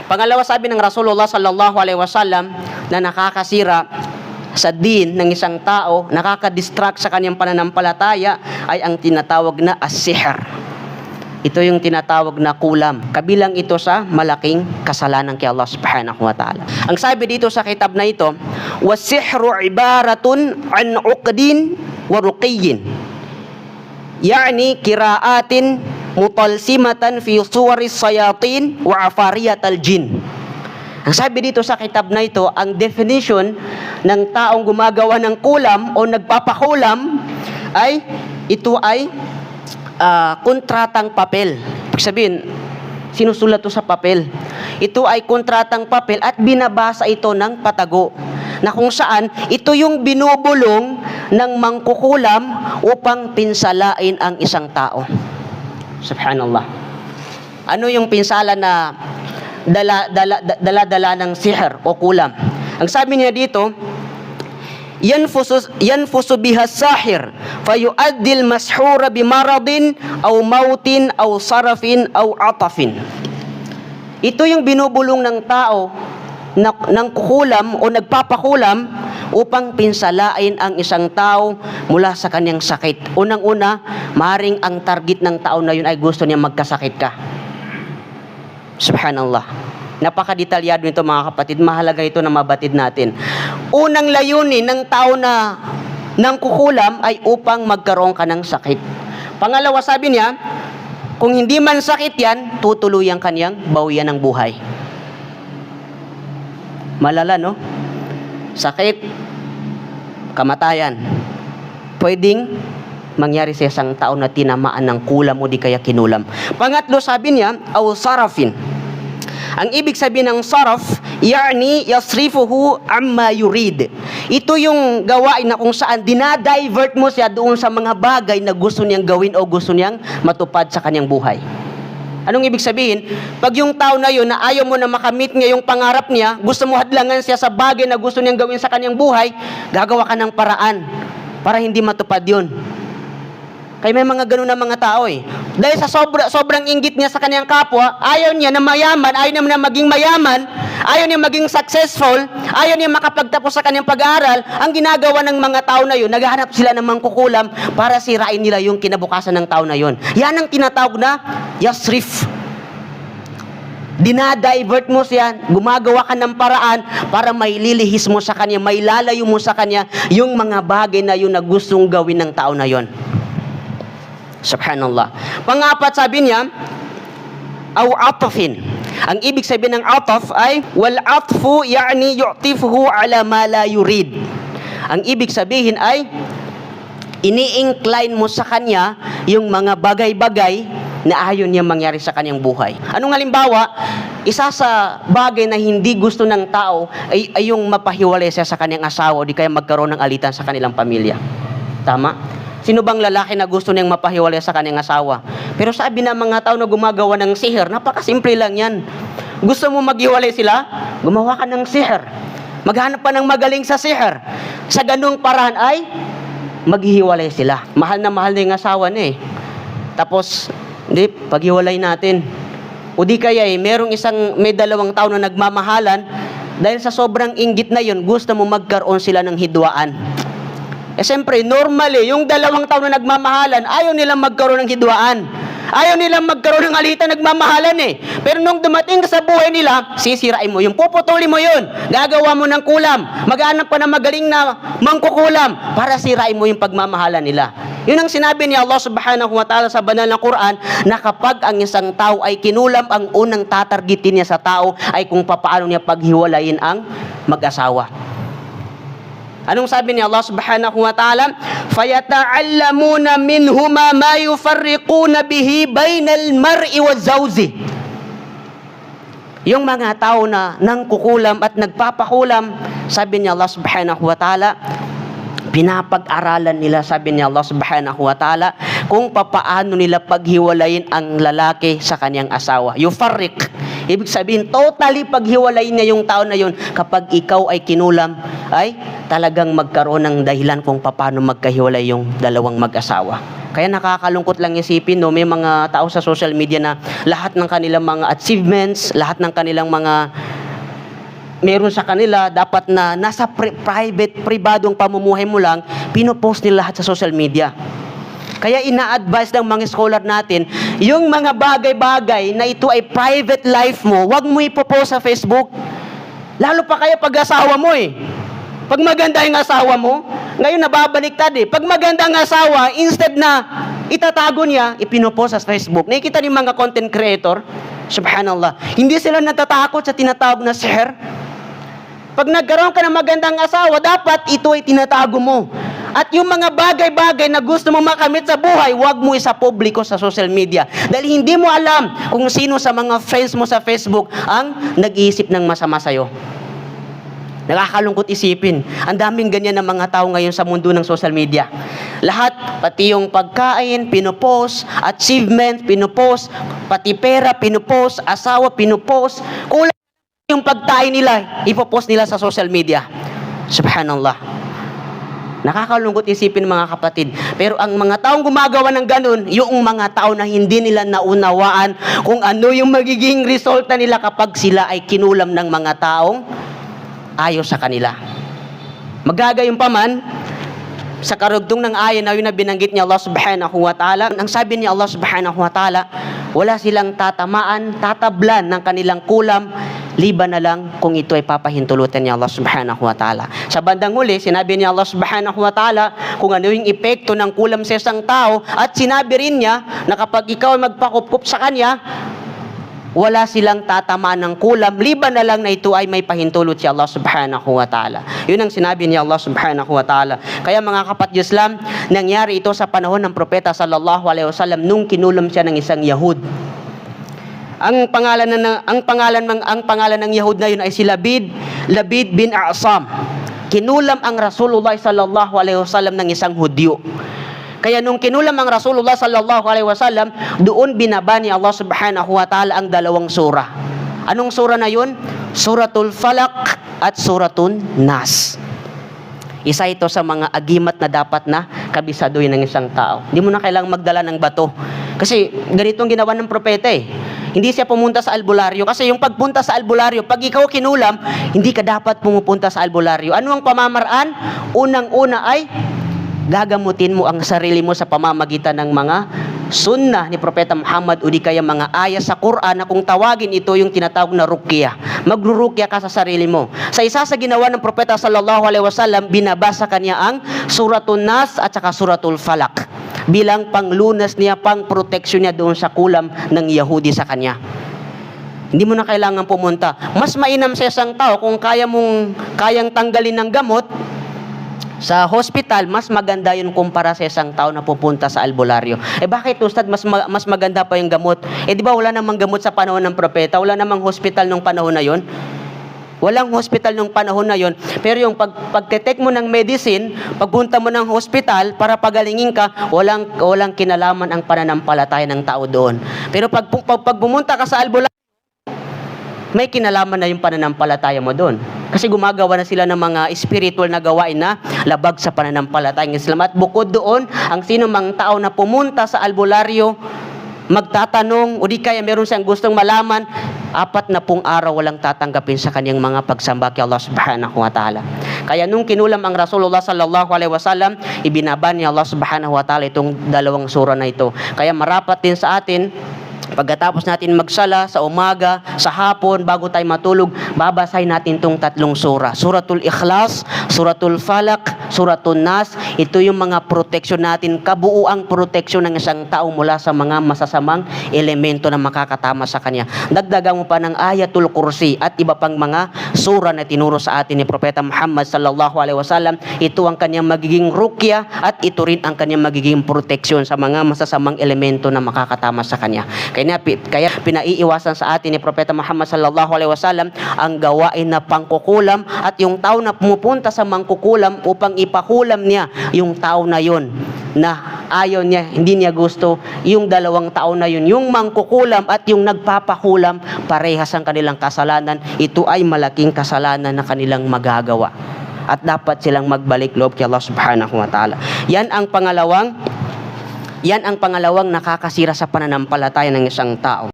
Pangalawa, sabi ng Rasulullah sallallahu alaihi wasallam na nakakasira sa din ng isang tao, nakaka-distract sa kanyang pananampalataya ay ang tinatawag na as-sihr. Ito yung tinatawag na kulam. Kabilang ito sa malaking kasalanan kay Allah subhanahu wa ta'ala. Ang sabi dito sa kitab na ito, was-sihru ibaratun an uqdin wa ruqiyyin. Yani kiraatin mutalsimatan fi suwaris sayatin wa afariyatal jin. Ang sabi dito sa kitab na ito, ang definition ng taong gumagawa ng kulam o nagpapakulam ay ito ay kontratang papel. Ibig sabihin, sinusulat ito sa papel. Ito ay kontratang papel at binabasa ito ng patago, na kung saan ito yung binubulong ng mangkukulam upang pinsalain ang isang tao. Subhanallah. Ano yung pinsala na dala-dala ng sihr o kulam? Ang sabi niya dito, yanfusu biha sahir fayu'addil mashura bimaradin aw mautin aw sarafin aw atafin. Ito yung binubulong ng tao ng kukulam o nagpapakulam upang pinsalain ang isang tao mula sa kanyang sakit. Unang-una, maring ang target ng tao na yun ay gusto niya magkasakit ka. Subhanallah. Napakadetalyado nito mga kapatid. Mahalaga ito na mabatid natin. Unang layunin ng tao na ng kukulam ay upang magkaroon ka ng sakit. Pangalawa, sabi niya, kung hindi man sakit yan, tutuluyan kanyang bawian ng buhay. Malala, no? Sakit, kamatayan. Pwedeng mangyari sa isang tao na tinamaan ng kulam o di kaya kinulam. Pangatlo, sabi niya, aw sarafin. Ang ibig sabihin ng saraf, yani yasrifuhu amma yurid. Ito yung gawain na kung saan dinadivert mo siya doon sa mga bagay na gusto niyang gawin o gusto niyang matupad sa kanyang buhay. Anong ibig sabihin? Pag yung tao na yun na ayaw mo na makamit niya yung pangarap niya, gusto mo hadlangan siya sa bagay na gusto niyang gawin sa kanyang buhay, gagawa ka ng paraan para hindi matupad yun. Kaya may mga ganun na mga tao eh. Dahil sa sobrang inggit niya sa kanyang kapwa, ayaw niya na mayaman, ayaw niya na maging mayaman, ayaw niya maging successful, ayaw niya makapagtapos sa kanyang pag-aaral. Ang ginagawa ng mga tao na yun, naghahanap sila ng mangkukulam para sirain nila yung kinabukasan ng tao na yun. Yan ang tinatawag na yasrif. Dinadivert mo siya, gumagawa ka ng paraan para may lilihis mo sa kanya, may lalayo mo sa kanya yung mga bagay na yun na gustong gawin ng tao na yun. Subhanallah. Pangapat, sabi niya, aw atafin. Ang ibig sabihin ng ataf ay wal atfu yani yu'tifuhu ala ma la yurid. Ang ibig sabihin ay ini-incline mo sa kanya yung mga bagay-bagay na ayaw niya mangyari sa kanyang buhay. Anong halimbawa? Isa sa bagay na hindi gusto ng tao ay yung mapahiwalay siya sa kanyang asawa o di kaya magkaroon ng alitan sa kanilang pamilya. Tama? Sino bang lalaki na gusto niyang mapahiwalay sa kanyang asawa? Pero sabi ng mga tao na gumagawa ng sihir, napakasimple lang yan. Gusto mo maghiwalay sila? Gumawa ka ng sihir. Maghanap pa ng magaling sa sihir. Sa ganung paraan ay maghihiwalay sila. Mahal na yung asawa niya eh. Tapos, hindi, paghiwalay natin. O di kaya may dalawang tao na nagmamahalan, dahil sa sobrang inggit na yun, gusto mo magkaroon sila ng hidwaan. Siyempre, normally, yung dalawang tao na nagmamahalan, ayaw nilang magkaroon ng hidwaan. Ayaw nilang magkaroon ng alitan, nagmamahalan eh. Pero nung dumating ka sa buhay nila, sisirain mo yung puputuli mo yun. Gagawa mo ng kulam. Maghanap pa ng magaling na mangkukulam para sirain mo yung pagmamahalan nila. Yun ang sinabi ni Allah subhanahu wa ta'ala sa banal na Quran, na kapag ang isang tao ay kinulam, ang unang tatargetin niya sa tao ay kung papaano niya paghiwalayin ang mag-asawa. Anong sabi ni Allah subhanahu wa ta'ala? فَيَتَعَلَّمُونَ مِنْهُمَا مَا يُفَرِّقُونَ بِهِ بَيْنَ الْمَرْءِ وَالزَّوْجِ. Yung mga tao na nangkukulam at nagpapakulam, sabi ni Allah subhanahu wa ta'ala, pinapag-aralan nila, sabi ni Allah subhanahu wa ta'ala, kung papaano nila paghiwalayin ang lalaki sa kanyang asawa. Yufarriq. Ibig sabihin, totally paghiwalayin niya yung tao na yun kapag ikaw ay kinulam, ay talagang magkaroon ng dahilan kung paano magkahiwalay yung dalawang mag-asawa. Kaya nakakalungkot lang isipin, no, may mga tao sa social media na lahat ng kanilang mga achievements, lahat ng kanilang mga meron sa kanila, dapat na nasa pribadong pamumuhay mo lang, pinopost nila lahat sa social media. Kaya ina-advise ng mga scholar natin, yung mga bagay-bagay na ito ay private life mo, wag mo ipopost sa Facebook. Lalo pa kaya pag asawa mo eh. Pag maganda yung asawa mo, ngayon nababaliktad eh. Pag maganda ang asawa, instead na itatago niya, ipinopost sa Facebook. Nakikita niyo mga content creator, subhanallah, hindi sila natatakot sa tinatawag na sihr. Pag nagkaroon ka ng magandang asawa, dapat ito ay tinatago mo. At yung mga bagay-bagay na gusto mo makamit sa buhay, huwag mo isa publiko sa social media. Dahil hindi mo alam kung sino sa mga friends mo sa Facebook ang nag-iisip ng masama sa'yo. Nakakalungkot isipin. Ang daming ganyan ng mga tao ngayon sa mundo ng social media. Lahat, pati yung pagkain, pinopost, achievement, pinopost, pati pera, pinopost, asawa, pinopost. Kulang yung pagkain nila, ipopost nila sa social media. Subhanallah. Nakakalungkot isipin mga kapatid. Pero ang mga taong gumagawa ng ganun, yung mga tao na hindi nila naunawaan kung ano yung magiging resulta nila kapag sila ay kinulam ng mga taong ayaw sa kanila. Magagayon pa man, sa karugtong ng ayan na yun na binanggit ni Allah subhanahu wa ta'ala, ang sabi ni Allah subhanahu wa ta'ala, wala silang tatamaan, tatablan ng kanilang kulam, liban na lang kung ito ay papahintulutan ni Allah subhanahu wa ta'ala. Sa bandang huli, sinabi ni Allah subhanahu wa ta'ala kung ano yung epekto ng kulam sa isang tao, at sinabi rin niya na kapag ikaw ay magpakup sa kanya, wala silang tatamaan ng kulam, liban na lang na ito ay may pahintulot si Allah subhanahu wa ta'ala. Yun ang sinabi ni Allah subhanahu wa ta'ala. Kaya mga kapatid Islam, nangyari ito sa panahon ng propeta sallallahu alaihi wasallam nung kinulam siya ng isang Yahud. Ang pangalan ng Yahud na yun ay si Labid bin A'sam. Kinulam ang Rasulullah sallallahu alaihi wasallam ng isang Hudyo. Kaya nung kinulam ang Rasulullah sallallahu alaihi wasallam, doon binaba ni Allah subhanahu wa ta'ala ang dalawang sura. Anong sura na yun? Suratul Falaq at Suratul Nas. Isa ito sa mga agimat na dapat na kabisaduhin ng isang tao. Hindi mo na kailangang magdala ng bato. Kasi ganitong ginawa ng propeta eh. Hindi siya pumunta sa albularyo. Kasi yung pagpunta sa albularyo, pag ikaw kinulam, hindi ka dapat pumupunta sa albularyo. Ano ang pamamaraan? Unang-una ay gagamutin mo ang sarili mo sa pamamagitan ng mga sunnah ni Propeta Muhammad o di kaya mga ayat sa Quran na kung tawagin ito yung tinatawag na ruqyah. Magruruqyah ka sa sarili mo. Sa isa sa ginawa ng Propeta sallallahu alaihi wasallam, binabasa kanya ang Suratul Nas at saka Suratul Falaq bilang panglunas niya, pang proteksyon niya doon sa kulam ng Yahudi sa kanya. Hindi mo na kailangan pumunta. Mas mainam sa isang tao kung kayang tanggalin ng gamot sa hospital, mas maganda yun kumpara sa isang tao na pupunta sa albularyo. Bakit, Ustad, mas maganda pa yung gamot? Di ba wala namang gamot sa panahon ng propeta? Wala namang hospital nung panahon na yun? Walang hospital nung panahon na yun. Pero yung pagte-take mo ng medicine, pagpunta mo ng hospital para pagalingin ka, walang kinalaman ang pananampalataya ng tao doon. Pero pag pumunta ka sa albularyo, may kinalaman na yung pananampalataya mo doon. Kasi gumagawa na sila ng mga spiritual na gawain na labag sa pananampalatayang Islam. At bukod doon, ang sino mang tao na pumunta sa albularyo, magtatanong, o di kaya meron siyang gustong malaman, 40 araw walang tatanggapin sa kanyang mga pagsamba kay Allah subhanahu wa ta'ala. Kaya nung kinulam ang Rasulullah sallallahu alaihi wasallam, ibinaba ni Allah subhanahu wa ta'ala itong dalawang sura na ito. Kaya marapat din sa atin, pagkatapos natin magsala sa umaga, sa hapon, bago tayo matulog, babasahin natin itong tatlong sura. Suratul Ikhlas, Suratul Falaq, Suratul Nas. Ito yung mga proteksyon natin, kabuuang proteksyon ng isang tao mula sa mga masasamang elemento na makakatama sa kanya. Dagdagan mo pa ng Ayatul Kursi at iba pang mga sura na tinuro sa atin ni Propeta Muhammad sallallahu alaihi wasallam. Ito ang kanyang magiging ruqyah at ito rin ang kanyang magiging proteksyon sa mga masasamang elemento na makakatama sa kanya. Kaya pinaiiwasan sa atin ni Propeta Muhammad sallallahu alaihi wasallam ang gawain na pangkukulam, at yung tao na pumupunta sa mangkukulam upang ipakulam niya yung tao na yon na ayaw niya, hindi niya gusto, yung dalawang tao na yun, yung mangkukulam at yung nagpapakulam, parehas ang kanilang kasalanan. Ito ay malaking kasalanan na kanilang magagawa. At dapat silang magbalik loob kay Allah subhanahu wa ta'ala. Yan ang pangalawang Yan ang pangalawang nakakasira sa pananampalataya ng isang tao.